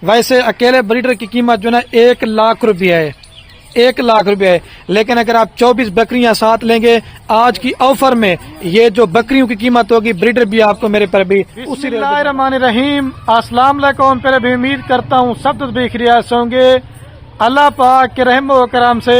वैसे अकेले ब्रीडर की कीमत जो है ना 1,00,000 रुपया है, 1,00,000 रुपया है। लेकिन अगर आप 24 बकरियां साथ लेंगे आज की ऑफर में, ये जो बकरियों की कीमत होगी ब्रीडर भी आपको मेरे पर भी उसी रहीम। अस्सलाम वालेकुम। पहले भी उम्मीद करता हूँ सब तो भी खैरियत से होंगे अल्लाह पाक के रहम व करम से।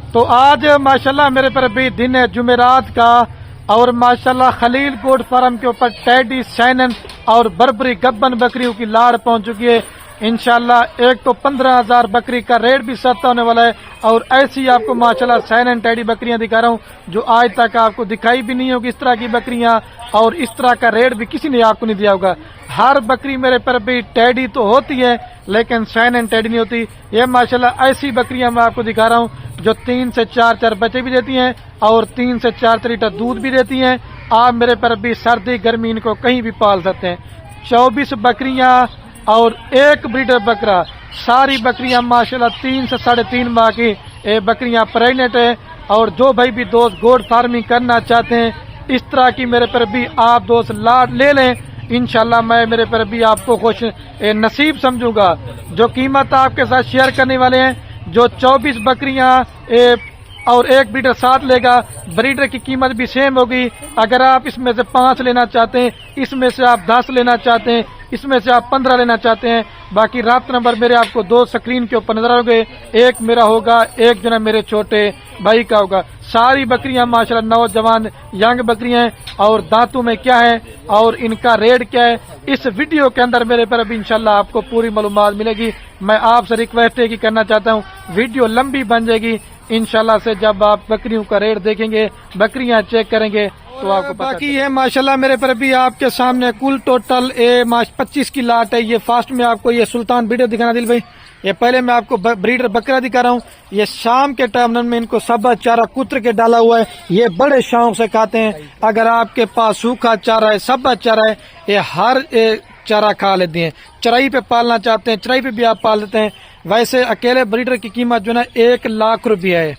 तो आज माशाल्लाह मेरे पर भी दिन है जुमेरात का, और माशाल्लाह खलील गोट फार्म के ऊपर टैडी, सैनन और बर्बरी गब्बन बकरियों की लाड़ पहुंच चुकी है। इंशाल्लाह एक तो 15,000 बकरी का रेट भी सस्ता होने वाला है, और ऐसी आपको माशाल्लाह सैनन टैडी बकरियां दिखा रहा हूं जो आज तक आपको दिखाई भी नहीं होगी इस तरह की बकरियां, और इस तरह का रेट भी किसी ने आपको नहीं दिया होगा। हर बकरी मेरे पर भी टैडी तो होती है लेकिन सैनन टैडी नहीं होती। ये माशाल्लाह ऐसी बकरियां मैं आपको दिखा रहा हूं जो 3 से 4 बच्चे भी देती हैं और 3 से 4 लीटर दूध भी देती हैं। आप मेरे पर भी सर्दी गर्मी इनको कहीं भी पाल सकते हैं। 24 बकरियां और एक ब्रीडर बकरा, सारी बकरियां माशाल्लाह 3 से 3.5 माह की बकरियां प्रेग्नेंट है। और जो भाई भी दोस्त गोट फार्मिंग करना चाहते हैं इस तरह की मेरे पर भी आप दोस्त लाड ले लें। इंशाल्लाह मैं मेरे पर भी आपको खुश नसीब समझूंगा। जो कीमत आपके साथ शेयर करने वाले हैं, जो 24 बकरियां और एक ब्रीडर साथ लेगा, ब्रीडर की कीमत भी सेम होगी। अगर आप इसमें से 5 लेना चाहते हैं, इसमें से आप 10 लेना चाहते हैं, इसमें से आप 15 लेना चाहते हैं, बाकी रात नंबर मेरे आपको 2 स्क्रीन के ऊपर नजर आओगे। एक मेरा होगा, एक जो है मेरे छोटे भाई का होगा। सारी बकरियां माशाल्लाह नौजवान यंग बकरियां हैं, और दांतों में क्या है और इनका रेट क्या है इस वीडियो के अंदर मेरे पर अभी इंशाल्लाह आपको पूरी मालूमात मिलेगी। मैं आपसे रिक्वेस्ट है कि करना चाहता हूँ, वीडियो लंबी बन जाएगी इंशाल्लाह से। जब आप बकरियों का रेट देखेंगे, बकरियां चेक करेंगे तो आपको बाकी है माशाल्लाह मेरे पर भी आपके सामने कुल टोटल 25 की लाट है। ये फास्ट में आपको ये सुल्तान ब्रीडर दिखाना दिल भाई। ये पहले मैं आपको ब्रीडर बकरा दिखा रहा हूँ। ये शाम के टाइम में इनको सब चारा कुतर के डाला हुआ है, ये बड़े शौक से खाते हैं। अगर आपके पास सूखा चारा है, सब चारा है, ये हर चारा खा लेते हैं। चराई पे पालना चाहते हैं, चराई पे भी आप पाल लेते हैं। वैसे अकेले ब्रीडर की कीमत जो है ना 1,00,000 रुपया है,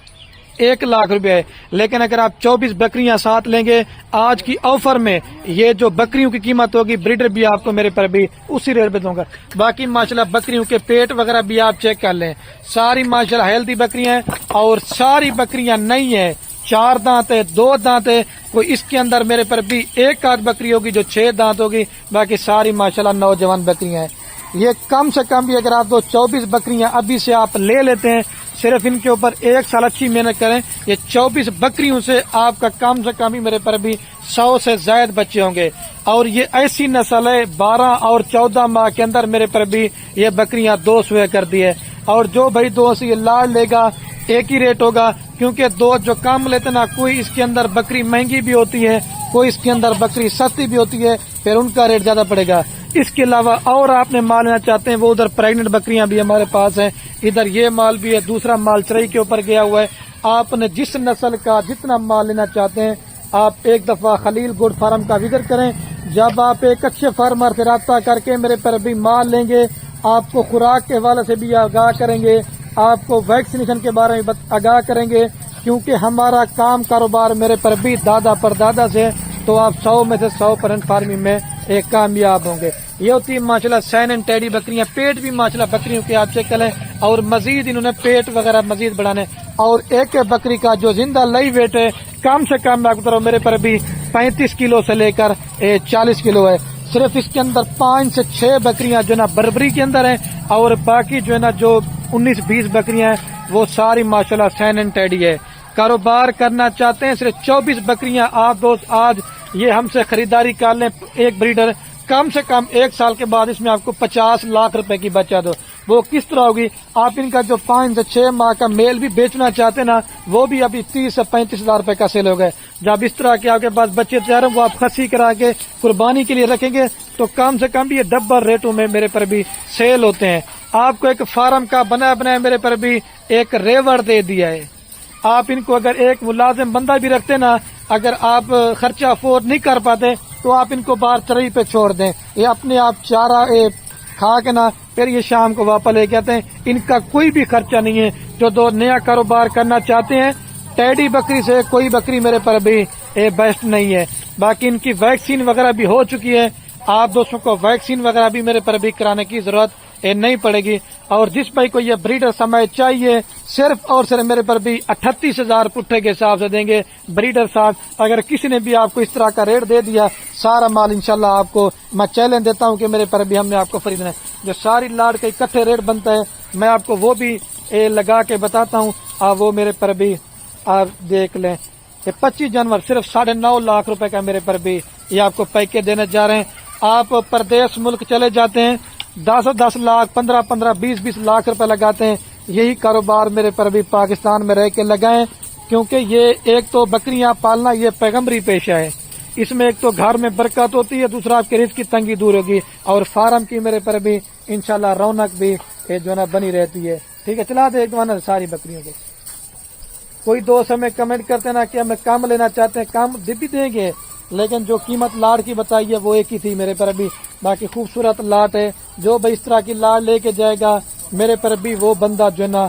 1,00,000 रुपया है। लेकिन अगर आप 24 बकरियां साथ लेंगे आज की ऑफर में, ये जो बकरियों की कीमत होगी ब्रीडर भी आपको मेरे पर भी उसी रेट पे दूंगा। बाकी माशाल्लाह बकरियों के पेट वगैरह भी आप चेक कर लें, सारी माशाल्लाह हेल्दी बकरियां हैं, और सारी बकरियां नई है। 4 दांत है, 2 दांत है, कोई इसके अंदर मेरे पर भी एक आध बकरी होगी जो 6 दांत होगी। बाकी सारी माशाल्लाह नौजवान बकरियां हैं। ये कम से कम भी अगर आप 24 बकरियां अभी से आप ले लेते हैं, सिर्फ इनके ऊपर 1 साल अच्छी मेहनत करें, ये 24 बकरियों से आपका कम से कम ही मेरे पर भी 100 से ज्यादा बच्चे होंगे। और ये ऐसी नस्ल है 12 और 14 माह के अंदर मेरे पर भी ये बकरियां 2 सुबह कर दी है। और जो भाई दोस्त ये लाड़ लेगा एक ही रेट होगा, क्योंकि दो जो कम लेते ना, कोई इसके अंदर बकरी महंगी भी होती है, कोई इसके अंदर बकरी सस्ती भी होती है, फिर उनका रेट ज्यादा पड़ेगा। इसके अलावा और आपने माल लेना चाहते हैं, वो उधर प्रेग्नेंट बकरियां भी हमारे पास हैं, इधर ये माल भी है, दूसरा माल चराई के ऊपर गया हुआ है। आपने जिस नस्ल का जितना माल लेना चाहते हैं, आप एक दफा खलील गोट फार्म का विजिट करें। जब आप एक अच्छे फार्मर से राब्ता करके मेरे पर भी माल लेंगे, आपको खुराक के हवाले से भी आगाह करेंगे, आपको वैक्सीनेशन के बारे में आगाह करेंगे, क्योंकि हमारा काम कारोबार मेरे पर भी दादा परदादा से, तो आप 100 में से 100% फार्मिंग में एक कामयाब होंगे। ये होती है माशाल्लाह सैनन टैडी बकरियां। पेट भी माशाल्लाह बकरियों के आप चेक करें, और मजीद इन्होंने पेट वगैरह मजीद बढ़ाने। और एक बकरी का जो जिंदा लई वेट है कम से कम मैं आपको बता रहा हूं मेरे पर भी 35 किलो से लेकर 40 किलो है। सिर्फ इसके अंदर 5 से 6 बकरियां जो है ना बर्बरी के अंदर है, और बाकी जो है ना जो 19-20 बकरियां हैं वो सारी माशाल्लाह सैनन टैडी है। कारोबार करना चाहते हैं, सिर्फ 24 बकरियां आप दोस्त आज ये हमसे खरीदारी कर लें। एक ब्रीडर कम से कम 1 साल के बाद इसमें आपको 50 लाख रुपए की बचत हो। वो किस तरह होगी, आप इनका जो 5 से 6 माह का मेल भी बेचना चाहते ना, वो भी अभी 30 से 35 हजार रुपए का सेल हो गए। जब इस तरह के आपके पास बच्चे तैयार हो, वो आप खसी करा के कुर्बानी के लिए रखेंगे तो कम से कम भी ये डबल रेटों में मेरे पर भी सेल होते हैं। आपको एक फार्म का बना बनाया मेरे पर भी एक रेवर दे दिया है। आप इनको अगर एक मुलाजिम बंदा भी रखते ना, अगर आप खर्चा अफोर्ड नहीं कर पाते तो आप इनको बाहर चराई पे छोड़ दें, ये अपने आप चारा खा के ना फिर ये शाम को वापस लेके आते हैं। इनका कोई भी खर्चा नहीं है। जो दो नया कारोबार करना चाहते हैं, टैडी बकरी से कोई बकरी मेरे पर भी बेस्ट नहीं है। बाकी इनकी वैक्सीन वगैरह भी हो चुकी है। आप दोस्तों को वैक्सीन वगैरह भी मेरे पर भी कराने की जरूरत नहीं पड़ेगी। और जिस भाई को ये ब्रीडर समय चाहिए सिर्फ और सिर्फ मेरे पर भी 38,000 पुट्ठे के हिसाब से देंगे ब्रीडर साहब। अगर किसी ने भी आपको इस तरह का रेट दे दिया सारा माल इंशाल्लाह आपको मैं चैलेंज देता हूं कि मेरे पर भी हमने आपको खरीदना है। जो सारी लाड़ का इकट्ठे रेट बनता है मैं आपको वो भी लगा के बताता हूँ, आप वो मेरे पर भी आप देख लें। ये 25 जानवर सिर्फ 9.5 लाख रुपए का मेरे पर भी ये आपको पैकेज देने जा रहे हैं। आप प्रदेश मुल्क चले जाते हैं 10-10 लाख 15-15 20-20 लाख रुपए लगाते हैं, यही कारोबार मेरे पर भी पाकिस्तान में रह के लगाएं, क्योंकि ये एक तो बकरियां पालना ये पैगम्बरी पेशा है, इसमें एक तो घर में बरकत होती है, दूसरा आपके रिस्क की तंगी दूर होगी और फार्म की मेरे पर भी इंशाल्लाह रौनक भी जो ना बनी रहती है। ठीक है, चला दे एक दो सारी बकरियों को। कोई दोस्त हमें कमेंट करते ना कि हमें कम लेना चाहते हैं, कम भी देंगे, लेकिन जो कीमत लाट की बताई है वो एक ही थी मेरे पर भी। बाकी खूबसूरत लाट है, जो भाई इस तरह की लाट लेके जाएगा मेरे पर भी वो बंदा जो है ना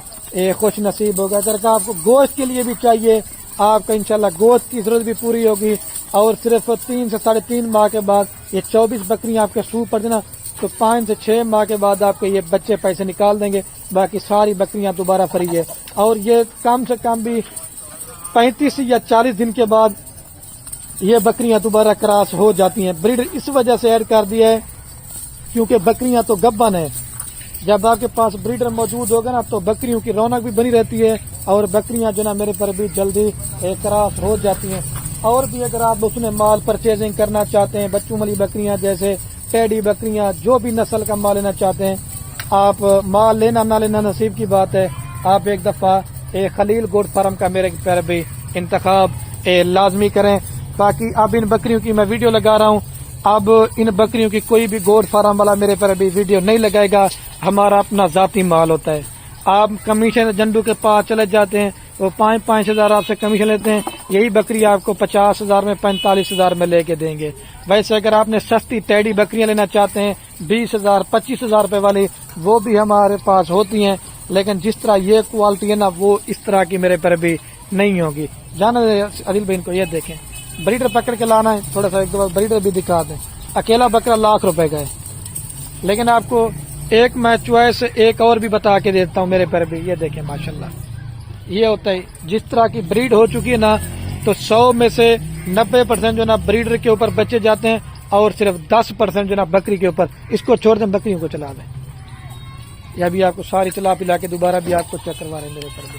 खुश नसीब होगा। अगर आपको गोश्त के लिए भी चाहिए आपका इंशाल्लाह गोश्त की जरूरत भी पूरी होगी। और सिर्फ 3 से 3.5 माह के बाद ये 24 बकरियां आपके सूप पर देना तो 5 से 6 माह के बाद आपके ये बच्चे पैसे निकाल देंगे, बाकी सारी बकरियां दोबारा फ्री है। और ये कम से कम भी 35 या 40 दिन के बाद ये बकरियां दोबारा क्रॉस हो जाती हैं। ब्रीडर इस वजह से ऐड कर दिया है क्योंकि बकरियां तो गब्बन है, जब आपके पास ब्रीडर मौजूद होगा ना तो बकरियों की रौनक भी बनी रहती है और बकरियां जो ना मेरे पर भी जल्दी क्रॉस हो जाती हैं। और भी अगर आप उसमें माल परचेजिंग करना चाहते हैं, बच्चों वाली बकरियां जैसे टेडी बकरियां, जो भी नस्ल का माल लेना चाहते हैं आप, माल लेना ना लेना नसीब की बात है। आप एक दफा खलील गोट फार्म का मेरे पर भी इंतखाब लाजमी करें। बाकी अब इन बकरियों की मैं वीडियो लगा रहा हूँ, अब इन बकरियों की कोई भी गोट फार्म वाला मेरे पर भी वीडियो नहीं लगाएगा, हमारा अपना जाती माल होता है। आप कमीशन एजेंटों के पास चले जाते हैं, वो 5-5 हजार आपसे कमीशन लेते हैं, यही बकरी आपको 50,000 में 45,000 में लेके देंगे। वैसे अगर आपने सस्ती टेडी बकरियां लेना चाहते हैं 20,000 25,000 रुपए वाली, वो भी हमारे पास होती हैं, लेकिन जिस तरह ये क्वालिटी है ना वो इस तरह की मेरे पर भी नहीं होगी। जाना आदिल भाई को ये देखें, ब्रीडर पकड़ के लाना है, थोड़ा सा एक दो ब्रीडर भी दिखा दें। अकेला बकरा लाख रुपए का है, लेकिन आपको एक मैं चॉइस एक और भी बता के देता हूँ मेरे पर भी। ये देखें माशाल्लाह, ये होता है जिस तरह की ब्रीड हो चुकी है ना तो 100 में से 90% जो ना ब्रीडर के ऊपर बच्चे जाते हैं और सिर्फ 10% जो ना बकरी के ऊपर। इसको छोड़ दें, बकरियों को चला दें, या भी आपको सारी चला पिला के दोबारा भी आपको चेक करवा रहे हैं मेरे पर भी।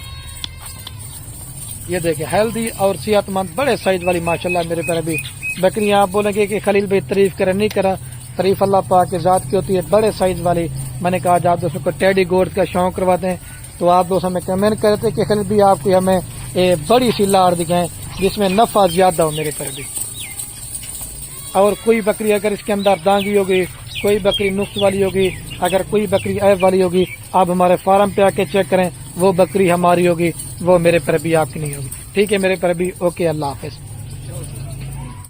ये देखें हेल्दी और सेहतमंद बड़े साइज वाली माशाल्लाह मेरे पर भी बकरियां। आप बोलेंगे कि खलील भाई तारीफ करें, नहीं करा, तारीफ अल्लाह पाक की जात की होती है। बड़े साइज वाली मैंने कहा आप दोस्तों को टेडी गोट का शौक करवाते हैं तो आप दोस्त हमें कमेंट करते कि खलील भी आपको हमें बड़ी सी लाड़ दिखाएं जिसमें नफा ज्यादा हो मेरे पर भी। और कोई बकरी अगर इसके अंदर दांगी होगी, कोई बकरी नुक्स वाली होगी, अगर कोई बकरी ऐब वाली होगी, आप हमारे फार्म पे आके चेक करें, वो बकरी हमारी होगी, वो मेरे पर भी आपकी नहीं होगी। ठीक है मेरे पर भी। ओके, अल्लाह हाफिज।